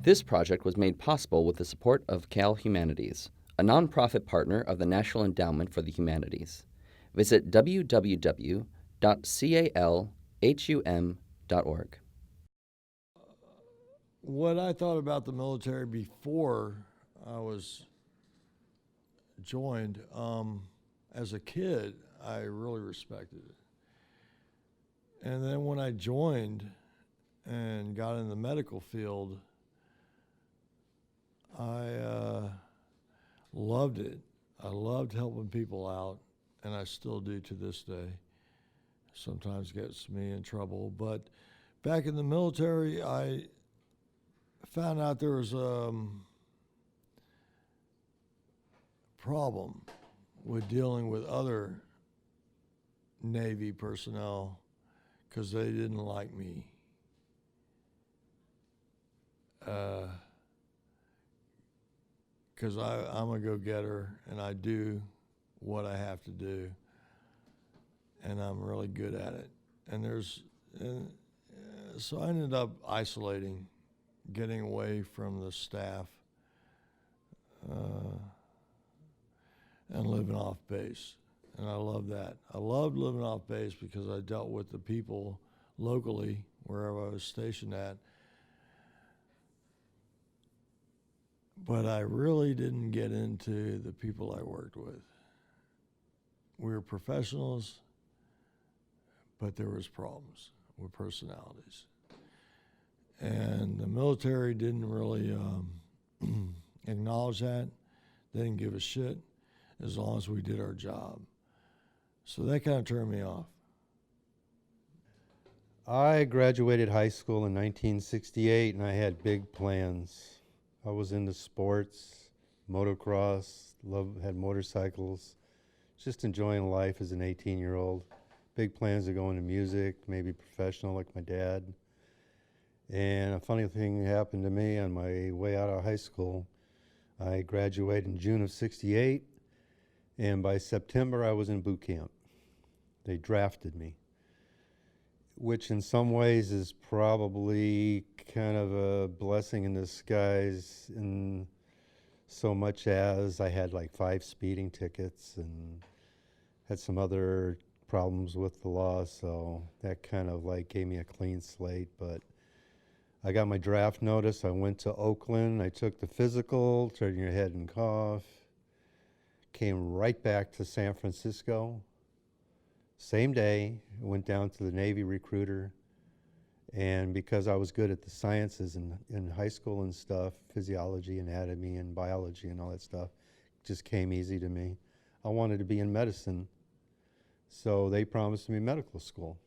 This project was made possible with the support of Cal Humanities, a nonprofit partner of the National Endowment for the Humanities. Visit www.calhum.org. What I thought about the military before I was joined, as a kid, I really respected it. And then when I joined and got in the medical field, I loved it. I loved helping people out, and I still do to this day. Sometimes gets me in trouble, but back in the military, I found out there was a problem with dealing with other Navy personnel because they didn't like me. Because I'm a go-getter and I do what I have to do, and I'm really good at it. So I ended up isolating, getting away from the staff, and living off base. And I love that. I loved living off base because I dealt with the people locally, wherever I was stationed at. But I really didn't get into the people I worked with. We were professionals, but there was problems with personalities. And the military didn't really acknowledge that. They didn't give a shit as long as we did our job. So that kind of turned me off. I graduated high school in 1968 and I had big plans. I was into sports, motocross, had motorcycles, just enjoying life as an 18-year-old. Big plans to go into music, maybe professional like my dad. And a funny thing happened to me on my way out of high school. I graduated in June of '68, and by September I was in boot camp. They drafted me, which in some ways is probably kind of a blessing in disguise, in so much as I had like 5 speeding tickets and had some other problems with the law, so that kind of like gave me a clean slate. But I got my draft notice. I went to Oakland. I took the physical, turn your head and cough. Came right back to San Francisco. Same day, went down to the Navy recruiter. And because I was good at the sciences in high school and stuff, physiology, anatomy, and biology and all that stuff, just came easy to me. I wanted to be in medicine. So they promised me medical school,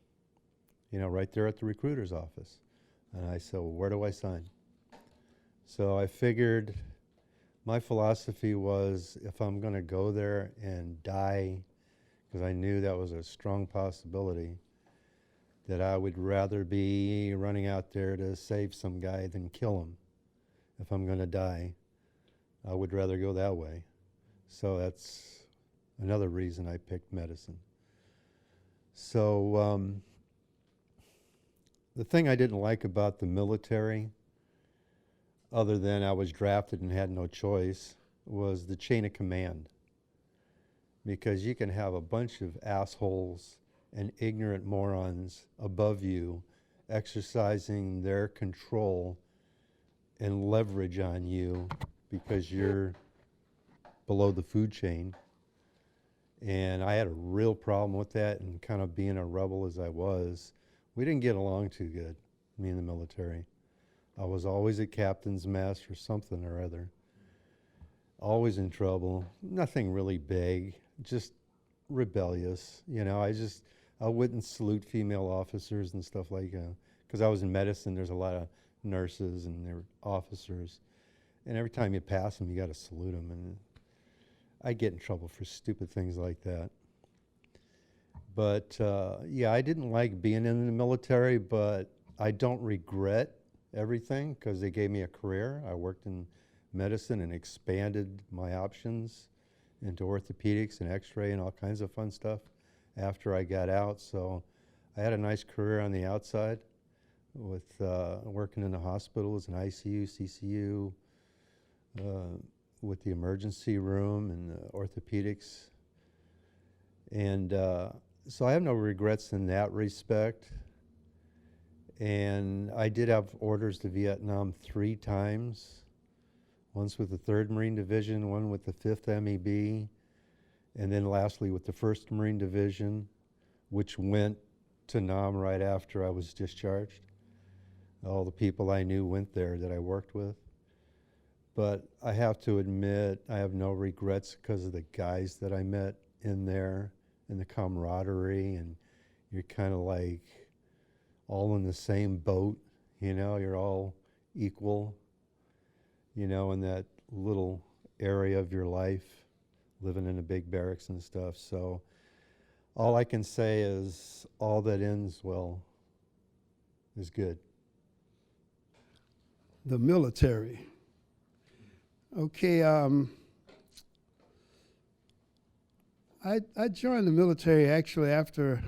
right there at the recruiter's office. And I said, well, where do I sign? So I figured my philosophy was if I'm going to go there and die, because I knew that was a strong possibility, that I would rather be running out there to save some guy than kill him. If I'm going to die, I would rather go that way. So that's another reason I picked medicine. So the thing I didn't like about the military, other than I was drafted and had no choice, was the chain of command. Because you can have a bunch of assholes and ignorant morons above you exercising their control and leverage on you because you're below the food chain. And I had a real problem with that, and kind of being a rebel as I was, we didn't get along too good, me and the military. I was always at captain's mess or something or other. Always in trouble. Nothing really big, just rebellious. I wouldn't salute female officers and stuff like that. Because I was in medicine, there's a lot of nurses and they're officers. And every time you pass them, you got to salute them. And I get in trouble for stupid things like that. But yeah, I didn't like being in the military, but I don't regret everything because they gave me a career. I worked in medicine and expanded my options into orthopedics and x-ray and all kinds of fun stuff after I got out. So I had a nice career on the outside with working in the hospitals and ICU, CCU, with the emergency room and orthopedics. And so I have no regrets in that respect. And I did have orders to Vietnam 3 times, once with the 3rd Marine Division, one with the 5th MEB, and then lastly with the 1st Marine Division, which went to Nam right after I was discharged. All the people I knew went there that I worked with. But I have to admit, I have no regrets because of the guys that I met in there and the camaraderie, and you're kind of like all in the same boat, you know, you're all equal, you know, in that little area of your life, living in the big barracks and stuff. So all I can say is all that ends well is good. The military. Okay, I joined the military actually after,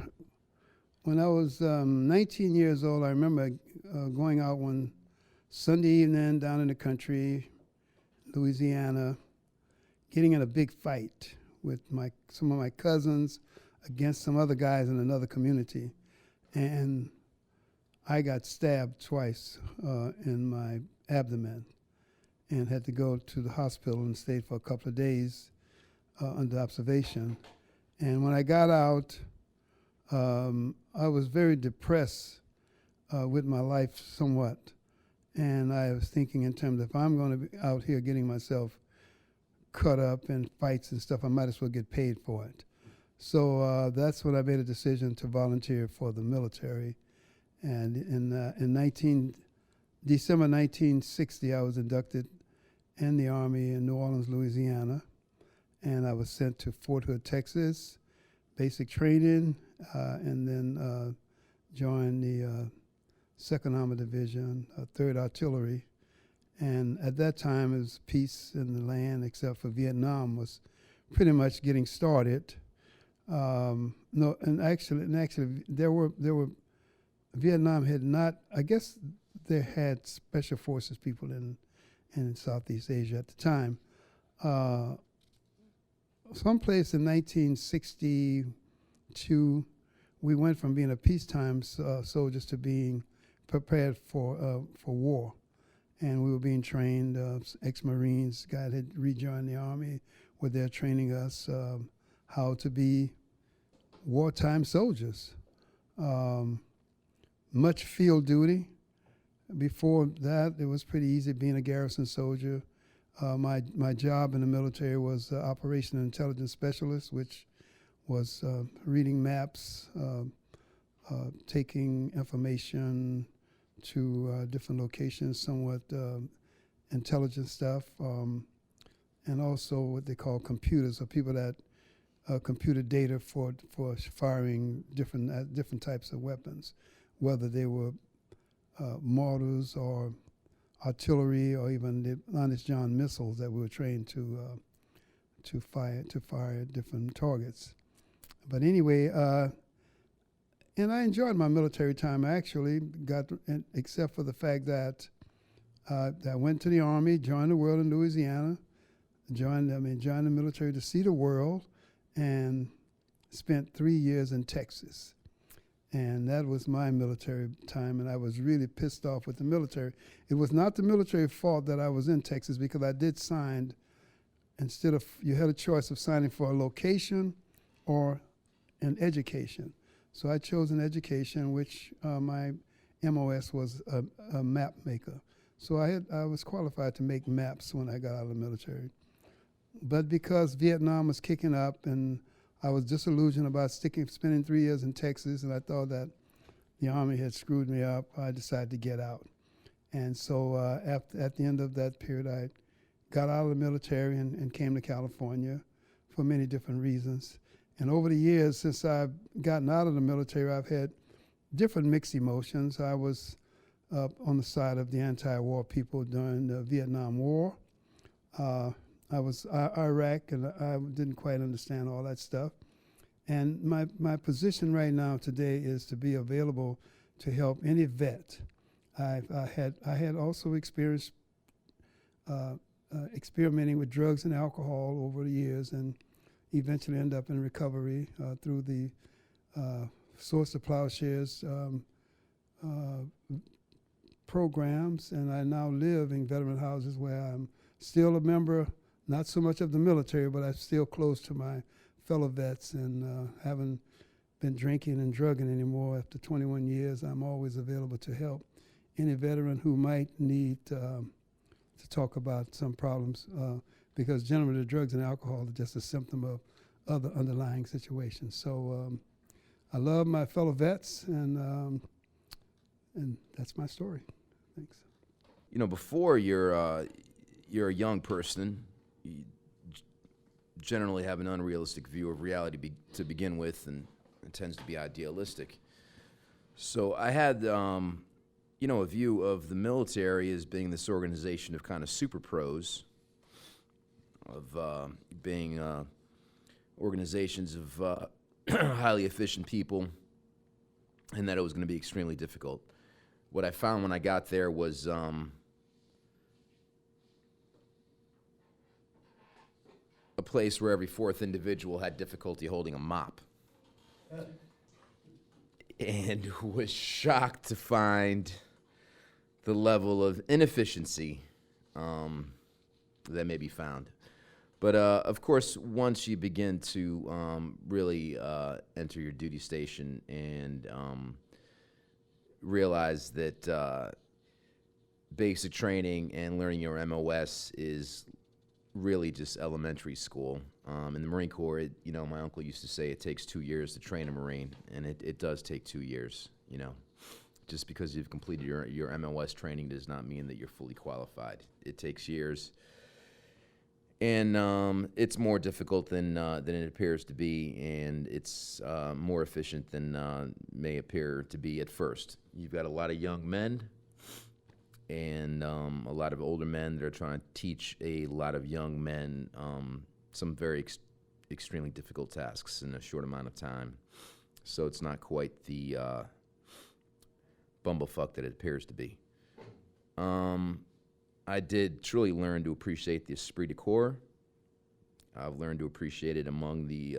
when I was 19 years old. I remember going out one Sunday evening down in the country, Louisiana, getting in a big fight with some of my cousins against some other guys in another community. And I got stabbed twice in my abdomen and had to go to the hospital and stayed for a couple of days under observation. And when I got out, I was very depressed with my life somewhat. And I was thinking in terms of, if I'm going to be out here getting myself cut up in fights and stuff, I might as well get paid for it. So that's when I made a decision to volunteer for the military. And in December 1960, I was inducted in the Army in New Orleans, Louisiana. And I was sent to Fort Hood, Texas, basic training, and then joined the 2nd Armored Division, 3rd Artillery. And at that time, it was peace in the land, except for Vietnam was pretty much getting started. No, and actually, there were Vietnam had not. I guess they had special forces people in Southeast Asia at the time. Someplace in 1962, we went from being a peacetime soldiers to being prepared for war. And we were being trained, ex-Marines, guys had rejoined the Army, were there training us how to be wartime soldiers. Much field duty. Before that, it was pretty easy being a garrison soldier. My job in the military was Operational Intelligence Specialist, which was reading maps, taking information to different locations, somewhat intelligence stuff, and also what they call computers, or people that computer data for firing different types of weapons, whether they were mortars or artillery or even the Honest John missiles that we were trained to fire at different targets. But anyway, and I enjoyed my military time. I actually got, except for the fact that I went to the Army, joined the world in Louisiana, joined the military to see the world, and spent 3 years in Texas. And that was my military time, and I was really pissed off with the military. It was not the military fault that I was in Texas, because I did sign, instead of, you had a choice of signing for a location or an education. So I chose an education, which my MOS was a map maker. So I was qualified to make maps when I got out of the military. But because Vietnam was kicking up and I was disillusioned about spending 3 years in Texas, and I thought that the Army had screwed me up, I decided to get out. And so at the end of that period, I got out of the military and came to California for many different reasons. And over the years, since I've gotten out of the military, I've had different mixed emotions. I was on the side of the anti-war people during the Vietnam War. I was Iraq, and I didn't quite understand all that stuff. And my position right now today is to be available to help any vet. I had also experienced experimenting with drugs and alcohol over the years, and eventually end up in recovery through the Source of Plowshares programs. And I now live in veteran houses where I'm still a member, not so much of the military, but I'm still close to my fellow vets, and haven't been drinking and drugging anymore. After 21 years, I'm always available to help any veteran who might need to talk about some problems, because generally the drugs and alcohol are just a symptom of other underlying situations. So I love my fellow vets, and that's my story. Thanks. You know, before you're a young person, you generally have an unrealistic view of reality to begin with, and it tends to be idealistic. So I had, you know, a view of the military as being this organization of kind of super pros, of being organizations of highly efficient people, and that it was going to be extremely difficult. What I found when I got there was a place where every fourth individual had difficulty holding a mop. And was shocked to find the level of inefficiency that may be found. But of course, once you begin to really enter your duty station and realize that basic training and learning your MOS is really just elementary school. In the Marine Corps, you know, my uncle used to say it takes 2 years to train a Marine, and it does take 2 years, you know. Just because you've completed your MOS training does not mean that you're fully qualified. It takes years. And it's more difficult than it appears to be, and it's more efficient than may appear to be at first. You've got a lot of young men and a lot of older men that are trying to teach a lot of young men some very extremely difficult tasks in a short amount of time. So it's not quite the bumblefuck that it appears to be. I did truly learn to appreciate the esprit de corps. I've learned to appreciate it among the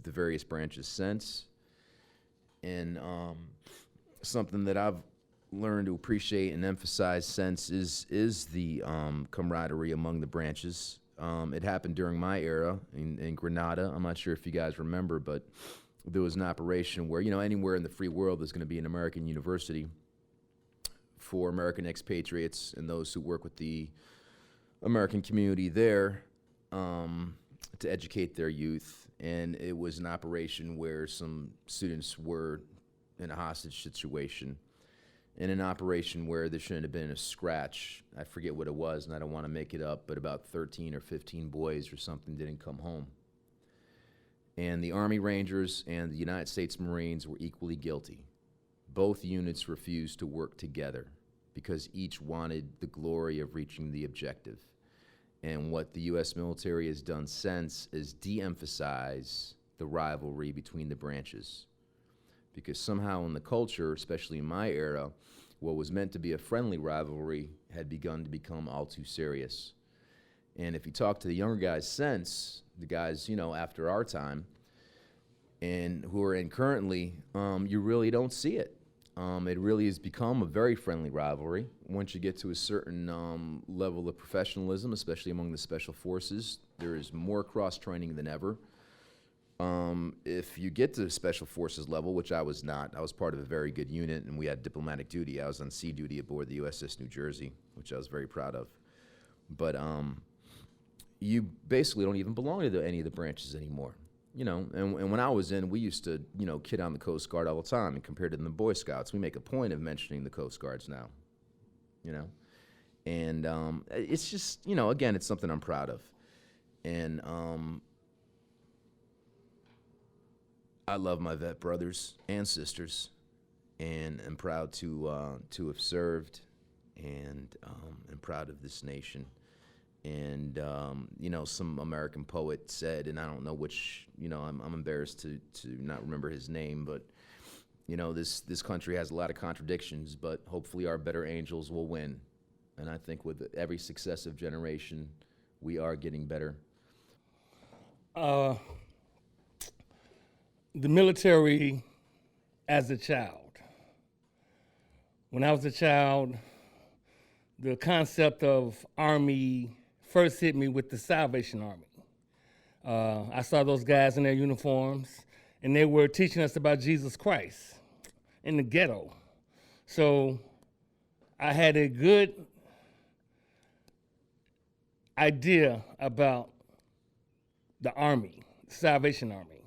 various branches since. And something that I've learned to appreciate and emphasize since is the camaraderie among the branches. It happened during my era in Grenada. I'm not sure if you guys remember, but there was an operation where, you know, anywhere in the free world there's going to be an American university for American expatriates and those who work with the American community there to educate their youth. And it was an operation where some students were in a hostage situation, in an operation where there shouldn't have been a scratch. I forget what it was, and I don't want to make it up, but about 13 or 15 boys or something didn't come home. And the Army Rangers and the United States Marines were equally guilty. Both units refused to work together because each wanted the glory of reaching the objective. And what the U.S. military has done since is de-emphasize the rivalry between the branches. Because somehow in the culture, especially in my era, what was meant to be a friendly rivalry had begun to become all too serious. And if you talk to the younger guys since, the guys, you know, after our time, and who are in currently, you really don't see it. It really has become a very friendly rivalry. Once you get to a certain level of professionalism, especially among the special forces, there is more cross-training than ever. If you get to the special forces level, which I was not, I was part of a very good unit, and we had diplomatic duty. I was on sea duty aboard the USS New Jersey, which I was very proud of. But you basically don't even belong to any of the branches anymore. You know, and when I was in, we used to, you know, kid on the Coast Guard all the time, and compared to the Boy Scouts, we make a point of mentioning the Coast Guards now, you know. And it's just, you know, again, it's something I'm proud of. And I love my vet brothers and sisters, and am proud to have served, and am proud of this nation. And some American poet said, and I don't know which, I'm embarrassed to not remember his name, but this country has a lot of contradictions, but hopefully our better angels will win. And I think with every successive generation, we are getting better. The military as a child. When I was a child, the concept of Army first hit me with the Salvation Army. I saw those guys in their uniforms, and they were teaching us about Jesus Christ in the ghetto. So I had a good idea about the Army, the Salvation Army.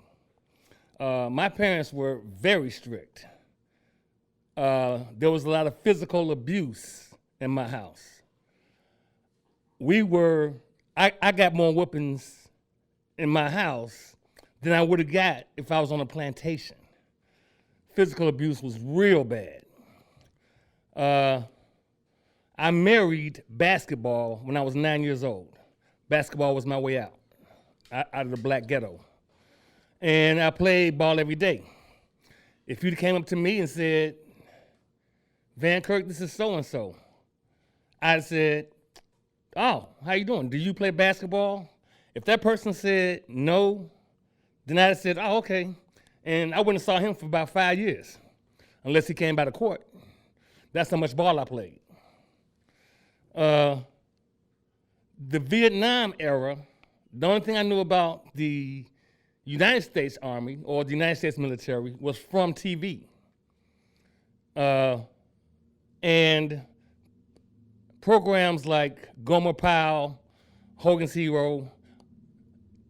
My parents were very strict. There was a lot of physical abuse in my house. I got more whoopings in my house than I would have got if I was on a plantation. Physical abuse was real bad. I married basketball when I was 9 years old. Basketball was my way out of the black ghetto. And I played ball every day. If you came up to me and said, Van Kirk, this is so-and-so, I'd said, oh, how you doing? Do you play basketball? If that person said no, then I'd have said, oh, okay. And I wouldn't have saw him for about 5 years, unless he came by the court. That's how much ball I played. The Vietnam era, the only thing I knew about the United States Army or the United States military was from TV. And programs like Gomer Pyle, Hogan's Hero,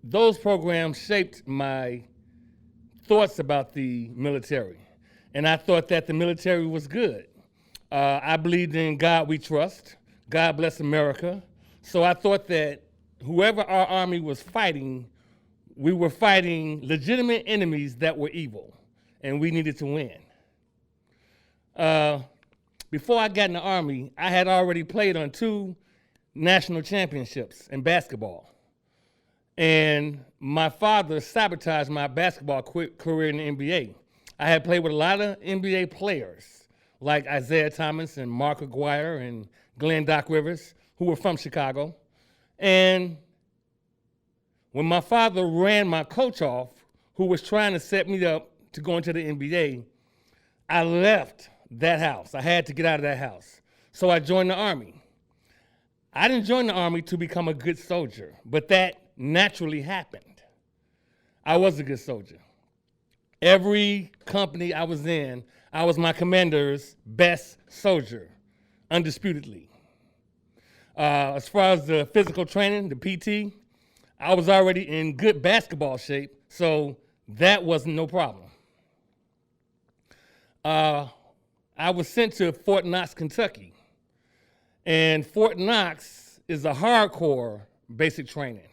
those programs shaped my thoughts about the military. And I thought that the military was good. I believed in God we trust, God bless America. So I thought that whoever our army was fighting, we were fighting legitimate enemies that were evil, and we needed to win. Before I got in the Army, I had already played on 2 national championships in basketball. And my father sabotaged my basketball career in the NBA. I had played with a lot of NBA players, like Isaiah Thomas and Mark Aguirre and Glenn Doc Rivers, who were from Chicago. And when my father ran my coach off, who was trying to set me up to go into the NBA, I left that house. I had to get out of that house. So I joined the Army. I didn't join the Army to become a good soldier, but that naturally happened. I was a good soldier. Every company I was in, I was my commander's best soldier, undisputedly. As far as the physical training, the PT, I was already in good basketball shape, so that wasn't no problem. I was sent to Fort Knox, Kentucky. And Fort Knox is a hardcore basic training.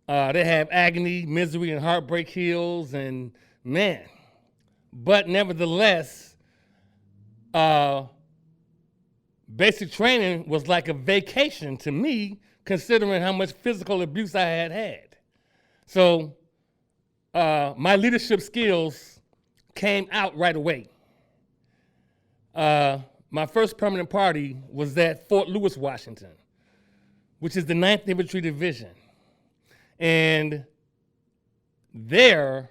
They have agony, misery, and heartbreak hills, and man. But nevertheless, basic training was like a vacation to me, considering how much physical abuse I had had. So my leadership skills came out right away. My first permanent party was at Fort Lewis, Washington, which is the 9th Infantry Division. And there,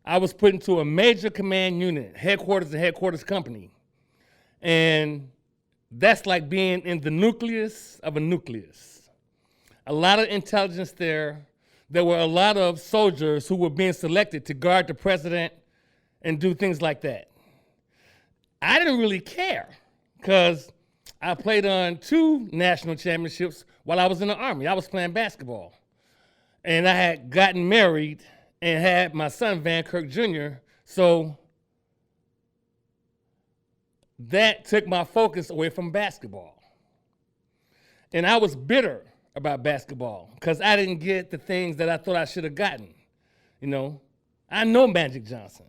I was put into a major command unit, headquarters and headquarters company. And that's like being in the nucleus of a nucleus. A lot of intelligence there. There were a lot of soldiers who were being selected to guard the president and do things like that. I didn't really care because I played on 2 national championships while I was in the Army. I was playing basketball. And I had gotten married and had my son, Van Kirk Jr., so that took my focus away from basketball. And I was bitter about basketball because I didn't get the things that I thought I should have gotten. You know, I know Magic Johnson.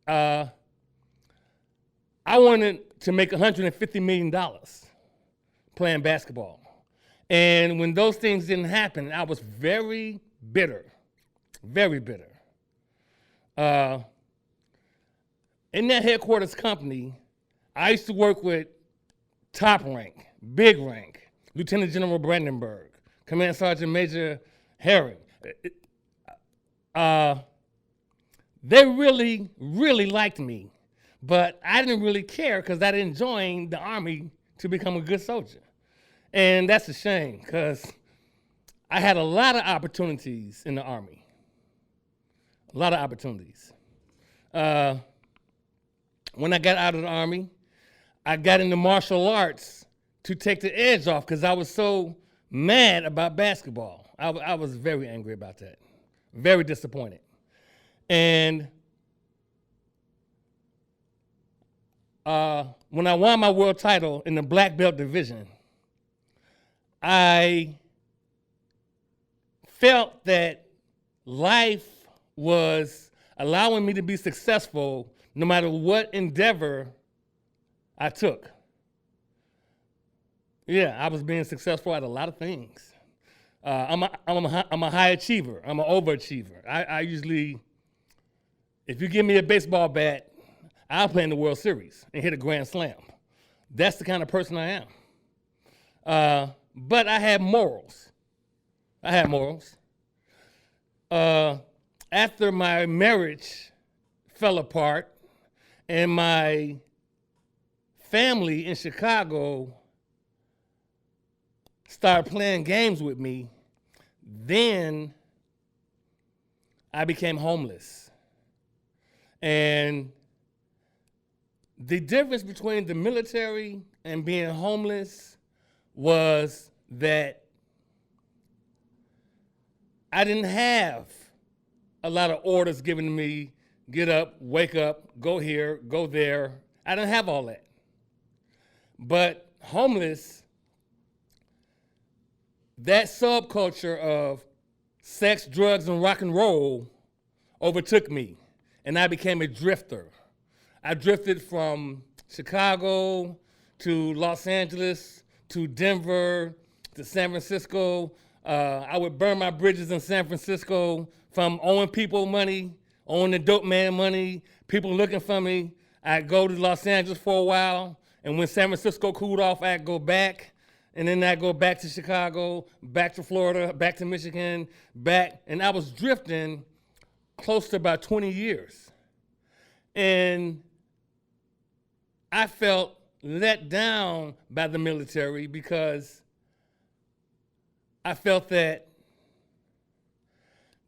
I wanted to make $150 million playing basketball. And when those things didn't happen, I was very bitter, very bitter. In that headquarters company, I used to work with top rank, big rank, Lieutenant General Brandenburg, Command Sergeant Major Herring. They really, really liked me, but I didn't really care because I didn't join the Army to become a good soldier. And that's a shame because I had a lot of opportunities in the Army. A lot of opportunities. When I got out of the Army, I got into martial arts to take the edge off because I was so mad about basketball. I was very angry about that, very disappointed. And when I won my world title in the black belt division, I felt that life was allowing me to be successful no matter what endeavor I took. Yeah, I was being successful at a lot of things. I'm a high achiever. I'm an overachiever. I usually, if you give me a baseball bat, I'll play in the World Series and hit a grand slam. That's the kind of person I am. But I had morals. After my marriage fell apart and my family in Chicago started playing games with me, then I became homeless. And the difference between the military and being homeless was that I didn't have a lot of orders given to me, get up, wake up, go here, go there. I didn't have all that. But homeless, that subculture of sex, drugs, and rock and roll overtook me, and I became a drifter. I drifted from Chicago to Los Angeles to Denver to San Francisco. I would burn my bridges in San Francisco from owing people money, owing the dope man money, people looking for me. I'd go to Los Angeles for a while, and when San Francisco cooled off, I'd go back, and then I'd go back to Chicago, back to Florida, back to Michigan, back, and I was drifting close to about 20 years. And I felt let down by the military because I felt that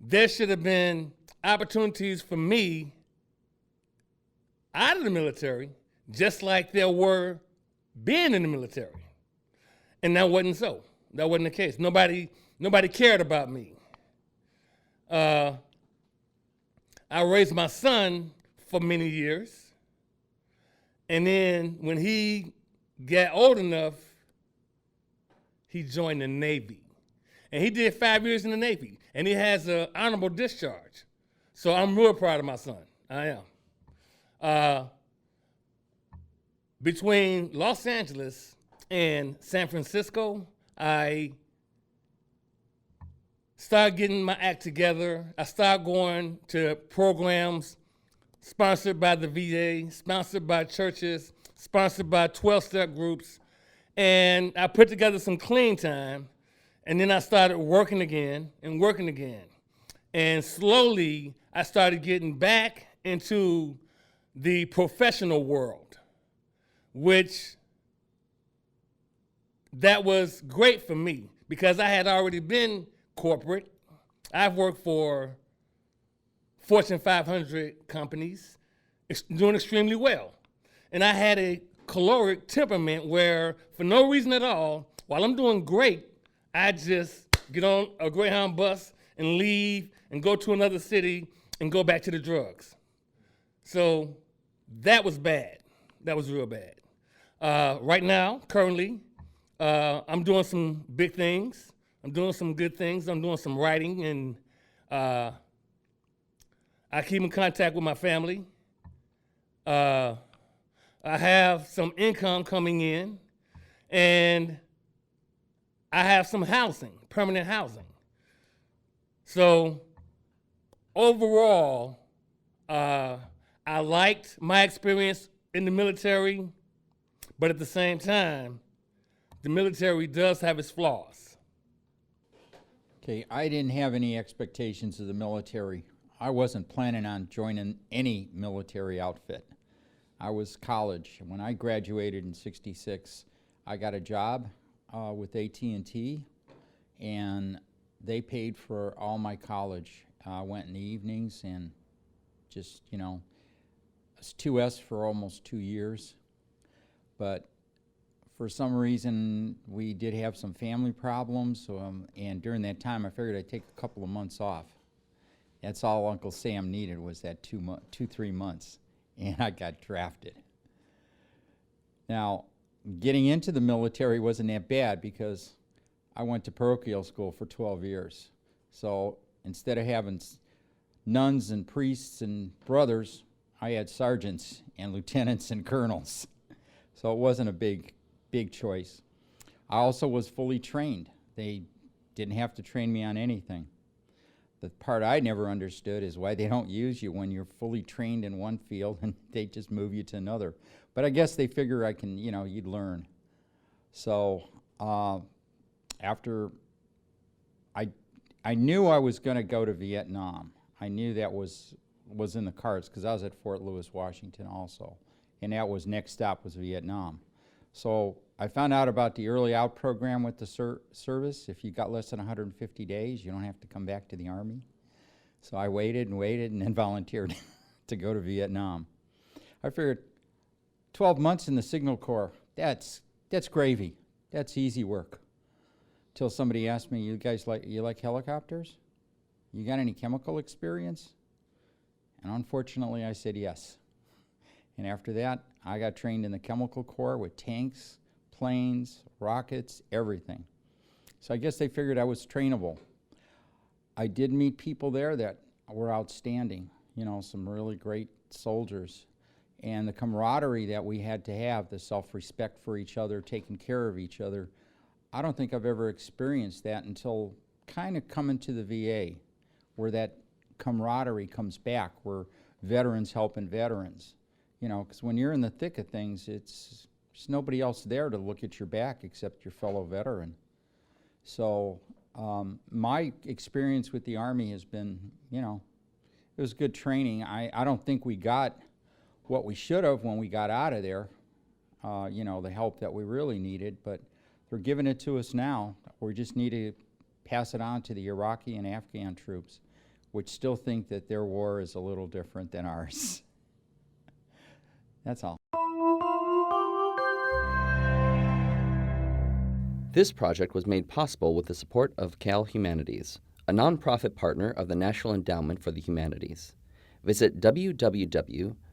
there should have been opportunities for me out of the military, just like there were being in the military. And that wasn't so. That wasn't the case. Nobody cared about me. I raised my son for many years. And then when he got old enough, he joined the Navy. And he did 5 years in the Navy. And he has an honorable discharge. So I'm real proud of my son. I am. Between Los Angeles and San Francisco, I started getting my act together. I started going to programs sponsored by the VA, sponsored by churches, sponsored by 12-step groups. And I put together some clean time, and then I started working again and working again. And slowly, I started getting back into the professional world, which that was great for me because I had already been corporate. I've worked for Fortune 500 companies, doing extremely well. And I had a choleric temperament where, for no reason at all, while I'm doing great, I just get on a Greyhound bus and leave and go to another city and go back to the drugs. So that was bad. That was real bad. Right now, currently, I'm doing some big things. I'm doing some good things. I'm doing some writing, and I keep in contact with my family. I have some income coming in, and I have some housing, permanent housing. So overall, I liked my experience in the military, but at the same time, the military does have its flaws. Okay, I didn't have any expectations of the military. I wasn't planning on joining any military outfit. I was college. When I graduated in '66, I got a job with AT&T, and they paid for all my college. I went in the evenings and just, I was 2S for almost 2 years. But for some reason, we did have some family problems, and during that time, I figured I'd take a couple of months off. That's all Uncle Sam needed was that 3 months, and I got drafted. Now, getting into the military wasn't that bad because I went to parochial school for 12 years. So instead of having nuns and priests and brothers, I had sergeants and lieutenants and colonels. So it wasn't a big choice. I also was fully trained. They didn't have to train me on anything. The part I never understood is why they don't use you when you're fully trained in one field and they just move you to another. But I guess they figure I can, you'd learn. So after I knew I was going to go to Vietnam. I knew that was in the cards because I was at Fort Lewis, Washington also. And that was next stop was Vietnam. So I found out about the early out program with the service. If you got less than 150 days, you don't have to come back to the Army. So I waited and then volunteered to go to Vietnam. I figured 12 months in the Signal Corps, that's gravy. That's easy work. Till somebody asked me, you like helicopters? You got any chemical experience? And unfortunately, I said yes. And after that, I got trained in the Chemical Corps with tanks, planes, rockets, everything. So I guess they figured I was trainable. I did meet people there that were outstanding, some really great soldiers. And the camaraderie that we had to have, the self-respect for each other, taking care of each other, I don't think I've ever experienced that until kind of coming to the VA, where that camaraderie comes back, where veterans helping veterans. Because when you're in the thick of things, there's nobody else there to look at your back except your fellow veteran. So my experience with the Army has been, it was good training. I don't think we got what we should have when we got out of there, the help that we really needed, but they're giving it to us now. We just need to pass it on to the Iraqi and Afghan troops, which still think that their war is a little different than ours. That's all. This project was made possible with the support of Cal Humanities, a nonprofit partner of the National Endowment for the Humanities. Visit www.calhum.org.